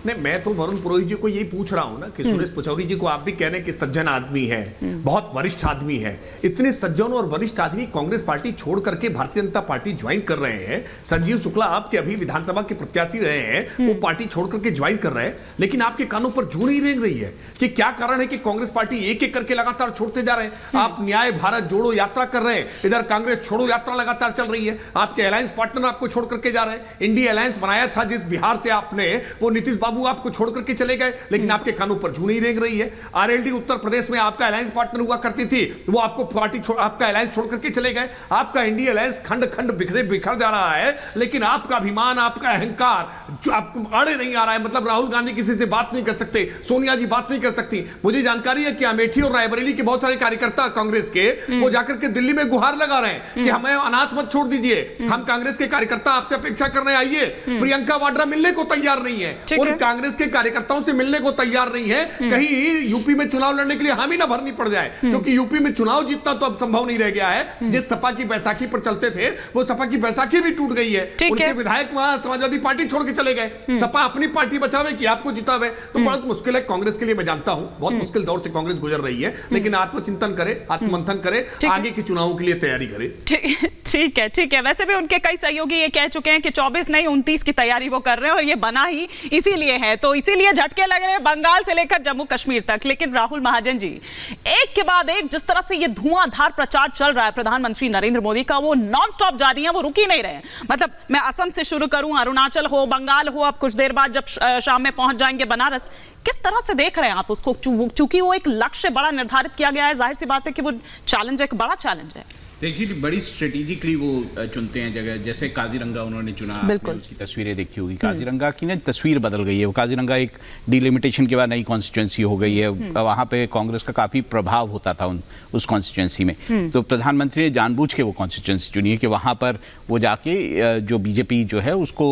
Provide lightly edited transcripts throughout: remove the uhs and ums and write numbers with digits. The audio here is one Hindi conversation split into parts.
नहीं, मैं तो वरुण पुरोहित जी को यही पूछ रहा हूं ना कि सुरेश पचौरी जी को आप भी कह रहे हैं कि सज्जन आदमी है, बहुत वरिष्ठ आदमी है। इतने सज्जन और वरिष्ठ आदमी कांग्रेस पार्टी छोड़ करके भारतीय जनता पार्टी ज्वाइन कर रहे हैं। संजीव शुक्ला आपके अभी विधानसभा के प्रत्याशी रहे हैं, वो पार्टी छोड़ करके ज्वाइन कर रहे हैं, लेकिन आपके कानों पर जू नहीं रेंग रही है कि क्या कारण है कि कांग्रेस पार्टी एक एक करके लगातार छोड़ते जा रहे हैं। आप न्याय भारत जोड़ो यात्रा कर रहे हैं, इधर कांग्रेस छोड़ो यात्रा लगातार चल रही है। आपके अलायंस पार्टनर आपको छोड़ करके जा रहे हैं। इंडिया अलायंस बनाया था जिस बिहार से आपने, वो नीतीश बाबू आपको छोड़ करके चले गए, लेकिन आपके कानों पर जू नहीं रेंग रही है। आरएलडी उत्तर प्रदेश में आपका अलायंस पार्टनर हुआ करती थी, वो आपको पार्टी आपका अलायंस छोड़ करके चले गए। आपका इंडिया अलायंस खंड खंड बिखर जा रहा है, लेकिन आपका अभिमान, आपका अहंकार आपको आड़े नहीं आ रहा है। मतलब राहुल गांधी किसी से बात नहीं कर सकते, सोनिया जी बात नहीं कर सकती। मुझे जानकारी है कि अमेठी और रायबरेली के बहुत सारे कार्यकर्ता कांग्रेस के वो जाकर के दिल्ली में गुहार लगा रहे हैं कि हमें अनाथ मत छोड़ दीजिए, हम कांग्रेस के कार्यकर्ता आपसे अपेक्षा करने आइए। प्रियंका वाड्रा मिलने को तैयार नहीं है, उन कांग्रेस के कार्यकर्ताओं से मिलने को तैयार नहीं है। कहीं यूपी में चुनाव लड़ने के लिए हामी ना भरनी पड़ जाए, क्योंकि यूपी में चुनाव जीतना तो अब संभव नहीं रह गया है। जिस सपा की बैसाखी पर चलते थे, वो सपा की बैसाखी भी टूट गई है। उनके विधायक वहां समाजवादी पार्टी छोड़ के चले गए। सपा अपनी पार्टी बचावे कि आपको जितावे, तो बहुत मुश्किल है कांग्रेस के लिए। मैं जानता हूं बहुत मुश्किल दौर से कांग्रेस गुजर रही है, लेकिन आत्मचिंतन करे, आत्ममंथन करे, आगे के चुनावों के लिए तैयारी करे। ठीक है, ठीक है। वैसे भी उनके कई सहयोगी ये कह चुके हैं कि 24 नहीं 29 की तैयारी वो कर रहे हैं, और ये बना ही इसीलिए है, तो इसीलिए झटके लग रहे हैं बंगाल से लेकर जम्मू कश्मीर तक। लेकिन राहुल महाजन जी, एक के बाद एक जिस तरह से ये धुआंधार प्रचार चल रहा है प्रधानमंत्री नरेंद्र मोदी का, वो नॉन स्टॉप जारी है, वो रुक ही नहीं रहे। मतलब मैं असम से शुरू करूं, अरुणाचल हो, बंगाल हो, अब कुछ देर बाद जब शाम में पहुंच जाएंगे बनारस। किस तरह से देख रहे हैं आप उसको? चूंकि वो एक लक्ष्य बड़ा निर्धारित किया गया है, जाहिर सी बात है कि वो चैलेंज एक बड़ा चैलेंज है। देखिए, बड़ी स्ट्रेटेजिकली वो चुनते हैं जगह। जैसे काजीरंगा उन्होंने चुना, उसकी तस्वीरें देखी होगी। काजीरंगा की ना तस्वीर बदल गई है। वो काजीरंगा एक डिलिमिटेशन के बाद नई कॉन्स्टिट्यूंसी हो गई है। वहाँ पे कांग्रेस का काफ़ी प्रभाव होता था उस कॉन्स्टिट्यूंसी में। तो प्रधानमंत्री ने जानबूझ के वो कॉन्स्टिट्यूंसी चुनी है कि वहाँ पर वो जाके जो बीजेपी जो है उसको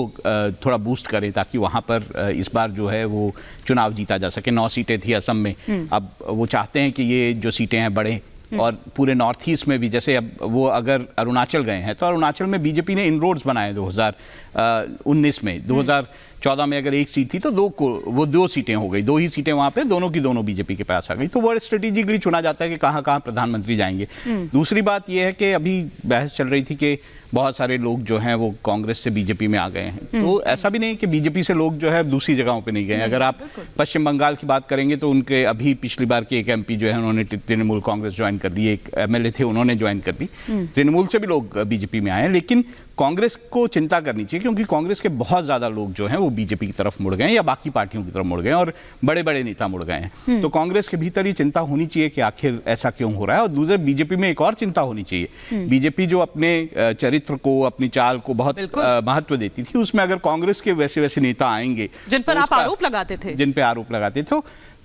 थोड़ा बूस्ट करे, ताकि वहाँ पर इस बार जो है वो चुनाव जीता जा सके। 9 सीटें थी असम में, अब वो चाहते हैं कि ये जो सीटें हैं बढ़ें। और पूरे नॉर्थ ईस्ट में भी, जैसे अब वो अगर अरुणाचल गए हैं तो अरुणाचल में बीजेपी ने इनरोड्स बनाए 2019 में। 2014 में अगर एक सीट थी तो वो 2 सीटें हो गई, 2 ही सीटें वहाँ पे दोनों की दोनों बीजेपी के पास आ गई। तो वो स्ट्रेटेजिकली चुना जाता है कि कहाँ कहाँ प्रधानमंत्री जाएंगे। दूसरी बात ये है कि अभी बहस चल रही थी कि बहुत सारे लोग जो हैं वो कांग्रेस से बीजेपी में आ गए हैं। तो ऐसा भी नहीं कि बीजेपी से लोग जो है दूसरी जगहों पे नहीं गए। अगर आप पश्चिम बंगाल की बात करेंगे तो उनके अभी पिछली बार के एक एमपी जो है उन्होंने तृणमूल कांग्रेस ज्वाइन कर ली, एक एमएलए थे उन्होंने ज्वाइन कर ली। तृणमूल से भी लोग बीजेपी में आए हैं, लेकिन कांग्रेस को चिंता करनी चाहिए, क्योंकि कांग्रेस के बहुत ज़्यादा लोग जो हैं वो बीजेपी की तरफ मुड़ गए हैं या बाकी पार्टियों की तरफ मुड़ गए हैं, और बड़े बड़े नेता मुड़ गए हैं। तो कांग्रेस के भीतर ही चिंता होनी चाहिए कि आखिर ऐसा क्यों हो रहा है। और दूसरे बीजेपी में एक और चिंता होनी चाहिए। बीजेपी जो अपने चरित्र को, अपनी चाल को बहुत महत्व देती थी, उसमें अगर कांग्रेस के वैसे वैसे नेता आएंगे जिन पर आप आरोप लगाते थे,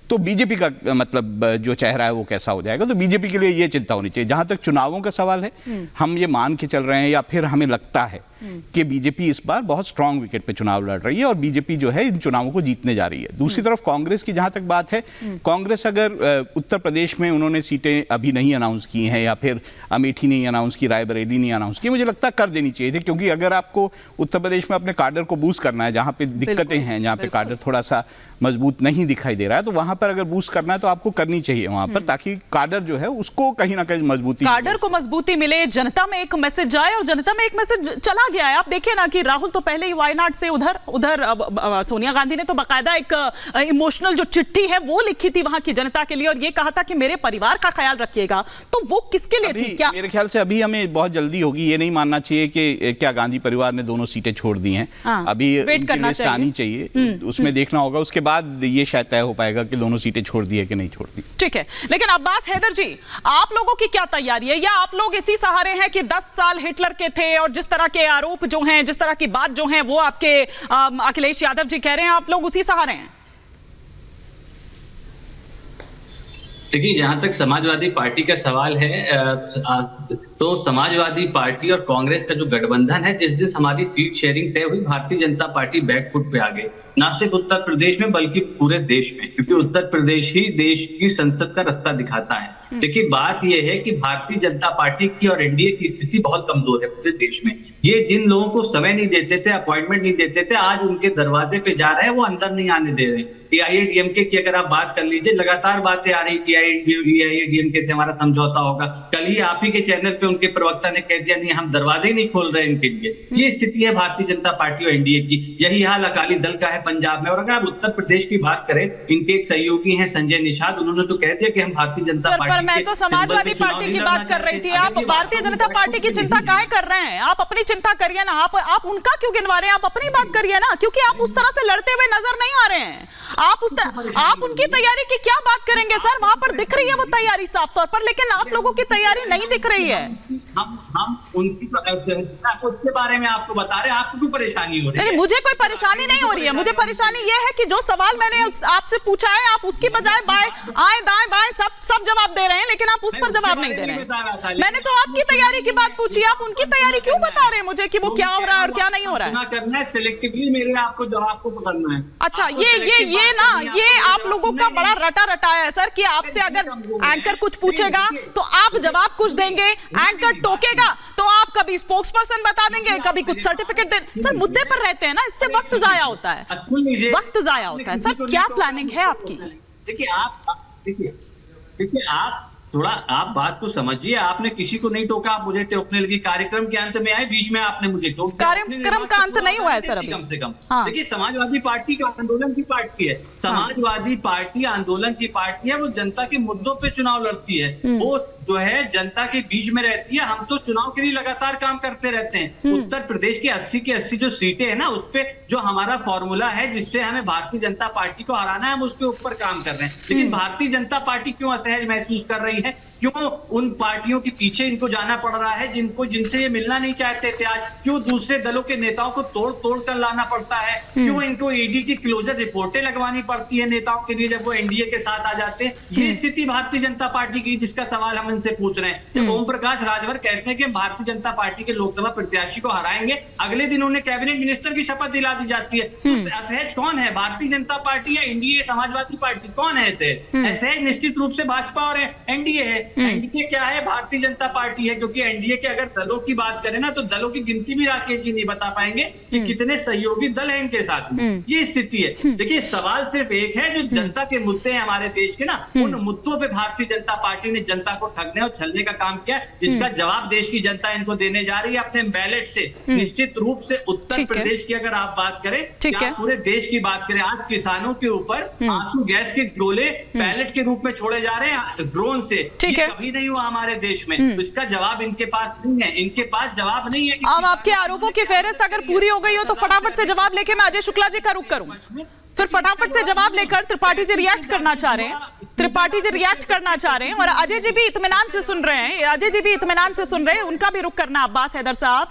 तो बीजेपी का मतलब जो चेहरा है वो कैसा हो जाएगा। तो बीजेपी के लिए ये चिंता होनी चाहिए। जहां तक चुनावों का सवाल है, हम ये मान के चल रहे हैं या फिर हमें लगता है कि बीजेपी इस बार बहुत स्ट्रांग विकेट पे चुनाव लड़ रही है और बीजेपी जो है इन चुनावों को जीतने जा रही है। दूसरी तरफ कांग्रेस की जहां तक बात है, कांग्रेस अगर उत्तर प्रदेश में उन्होंने सीटें अभी नहीं अनाउंस की हैं, या फिर अमेठी नहीं अनाउंस की, रायबरेली नहीं अनाउंस की, मुझे लगता है कर देनी चाहिए थी। क्योंकि अगर आपको उत्तर प्रदेश में अपने काडर को बूस्ट करना है, जहां पे दिक्कतें हैं, जहां पे काडर थोड़ा सा मजबूत नहीं दिखाई दे रहा है, तो वहां पर अगर बूस्ट करना है तो आपको करनी चाहिए वहां पर, ताकि काडर जो है उसको कहीं ना कहीं मजबूती, काडर को मजबूती मिले, जनता में एक मैसेज जाए। और जनता में एक मैसेज चला गया है। आप देखिए ना कि राहुल तो पहले ही वायनाड से उधर सोनिया गांधी ने तो बाकायदा एक इमोशनल जो चिट्ठी है वो लिखी थी वहां की जनता के लिए, और ये कहा था कि मेरे परिवार का ख्याल रखिएगा। तो वो किसके लिए थी? क्या मेरे ख्याल से अभी हमें बहुत जल्दी होगी, ये नहीं मानना चाहिए कि क्या गांधी परिवार ने दोनों सीटें छोड़ दी हैं। अभी वेट करना चाहिए, आनी चाहिए, उसमें देखना होगा, उसके बाद ये शायद तय हो पाएगा कि दोनों सीटें छोड़ दी है कि नहीं छोड़ दी। ठीक है, लेकिन अब्बास हैदर जी, आप लोगों की क्या तैयारी है? या आप लोग इसी सहारे हैं कि 10 साल हिटलर के थे, और जिस तरह के आरोप जो हैं, जिस तरह की बात जो है वो आपके अखिलेश यादव जी कह रहे हैं, आप लोग उसी सहारे हैं? देखिए, जहां तक समाजवादी पार्टी का सवाल है, तो समाजवादी पार्टी और कांग्रेस का जो गठबंधन है, जिस दिन हमारी सीट शेयरिंग तय हुई, भारतीय जनता पार्टी बैकफुट पे आ गई, ना सिर्फ उत्तर प्रदेश में बल्कि पूरे देश में, क्योंकि उत्तर प्रदेश ही देश की संसद का रास्ता दिखाता है। देखिए, बात यह है कि भारतीय जनता पार्टी की और एनडीए की स्थिति बहुत कमजोर है पूरे देश में। ये जिन लोगों को समय नहीं देते थे, अपॉइंटमेंट नहीं देते थे, आज उनके दरवाजे पे जा रहे हैं, वो अंदर नहीं आने दे रहे हैं। एआईएडीएमके की अगर आप बात कर लीजिए, लगातार बातें आ रही कि एआईएडीएमके से हमारा समझौता होगा। कल ही आप ही के चैनल पे उनके प्रवक्ता ने कह दिया, नहीं, हम दरवाजे ही नहीं खोल रहे इनके लिए। ये स्थिति है भारतीय जनता पार्टी और एनडीए की। यही हाल अकाली दल का है पंजाब में। और अगर आप उत्तर प्रदेश की बात करें, इनके एक सहयोगी हैं संजय निषाद, उन्होंने तो कह दिया कि हम भारतीय जनता पार्टी, पर मैं तो समाजवादी पार्टी की बात कर रही थी। आप भारतीय जनता पार्टी की चिंता काहे कर रहे हैं? आप अपनी चिंता करिए ना। आप उनका क्यों गिनवा रहे हैं? आप अपनी बात करिए ना, क्योंकि आप उस तरह से लड़ते हुए नजर नहीं आ रहे हैं। आप उनकी तैयारी की क्या बात करेंगे सर? वहां पर दिख रही है वो तैयारी साफ तौर पर, लेकिन आप लोगों की तैयारी नहीं दिख रही है। हम उनकी तो उसके बारे में आपको बता रहे हैं। आपको क्यों परेशानी हो रही है? नहीं, मुझे कोई परेशानी नहीं हो रही है। मुझे परेशानी ये है कि जो सवाल मैंने आपसे पूछा है, आप उसकी बजाय आए दाएं बाएं सब जवाब दे रहे हैं, लेकिन आप उस पर जवाब नहीं दे रहे हैं। मैंने तो आपकी तैयारी की बात पूछी, आप उनकी तैयारी क्यों बता रहे हैं मुझे कि वो क्या हो रहा है और क्या नहीं हो रहा है? करना है सिलेक्टिवली, मेरे आपको जवाब को पकड़ना है। अच्छा, ये आप लोगों का बड़ा रटा रटाया है सर, कि आपसे अगर एंकर कुछ पूछेगा तो आप जवाब कुछ देंगे, एंकर टोकेगा तो आप कभी स्पोक्स पर्सन बता देंगे, कभी कुछ सर्टिफिकेट दे। सर, मुद्दे पर रहते हैं ना, इससे वक्त जाया होता है, वक्त जाया होता है। सर, क्या प्लानिंग है आपकी? देखिए आप थोड़ा आप बात को समझिए। आपने किसी को नहीं टोका, आप मुझे टोकने लगी। कार्यक्रम के अंत में आए, बीच में आपने मुझे टोक दिया। कार्यक्रम का अंत नहीं हुआ है सर अभी। कम से कम हाँ। देखिए, समाजवादी पार्टी का आंदोलन की पार्टी है। समाजवादी पार्टी आंदोलन की पार्टी है। वो जनता के मुद्दों पे चुनाव लड़ती है, वो जो है जनता के बीच में रहती है। हम तो चुनाव के लिए लगातार काम करते रहते हैं। उत्तर प्रदेश की 80 की 80 जो सीटें है ना, उस पे जो हमारा फॉर्मूला है जिससे हमें भारतीय जनता पार्टी को हराना है, हम उसके ऊपर काम कर रहे हैं। लेकिन भारतीय जनता पार्टी क्यों असहज महसूस कर रही है? क्यों उन पार्टियों के पीछे इनको जाना पड़ रहा है जिनसे ये मिलना नहीं चाहते थे आज? क्यों दूसरे दलों के नेताओं को तोड़ कर लाना पड़ता है? क्यों इनको ईडी की क्लोजर रिपोर्टें लगवानी पड़ती है नेताओं के लिए जब वो एनडीए के साथ आ जाते हैं? ये स्थिति भारतीय जनता पार्टी की, जिसका सवाल हम इनसे पूछ रहे हैं। जब ओम प्रकाश राजभर कहते हैं कि भारतीय जनता पार्टी के लोकसभा प्रत्याशी को हराएंगे, अगले दिन उन्हें कैबिनेट मिनिस्टर की शपथ दिला दी जाती है। तो असहज कौन है, भारतीय जनता पार्टी या एनडीए समाजवादी पार्टी? कौन है? असहज निश्चित रूप से भाजपा और एनडीए है। एनडीए क्या है? भारतीय जनता पार्टी है। क्योंकि एनडीए के अगर दलों की बात करें ना, तो दलों की गिनती भी राकेश जी नहीं बता पाएंगे कि कितने सहयोगी दल हैं इनके साथ में। ये स्थिति है। देखिए, सवाल सिर्फ एक है, जो जनता के मुद्दे हैं हमारे देश के ना, उन मुद्दों पे भारतीय जनता पार्टी ने जनता को ठगने और छलने का काम किया। इसका जवाब देश की जनता इनको देने जा रही है अपने बैलेट से। निश्चित रूप से उत्तर प्रदेश की अगर आप बात करें, क्या पूरे देश की बात करें, आज किसानों के ऊपर आंसू गैस के गोले बैलेट के रूप में छोड़े जा रहे हैं ड्रोन से। कभी नहीं हुआ हमारे देश में। तो इसका जवाब इनके पास नहीं है। इनके पास जवाब नहीं है। अब आपके आरोपों की फेहरिस्त अगर पूरी हो गई हो तो फटाफट से जवाब लेके मैं अजय शुक्ला जी का रुख करूं। फिर फटाफट से जवाब लेकर त्रिपाठी जी रिएक्ट करना चाह रहे हैं। त्रिपाठी जी रिएक्ट करना चाह रहे हैं और अजय जी भी इत्मीनान से सुन रहे हैं। अजय जी भी इत्मीनान से सुन रहे हैं, उनका भी रुख करना। अब्बास हैदर साहब,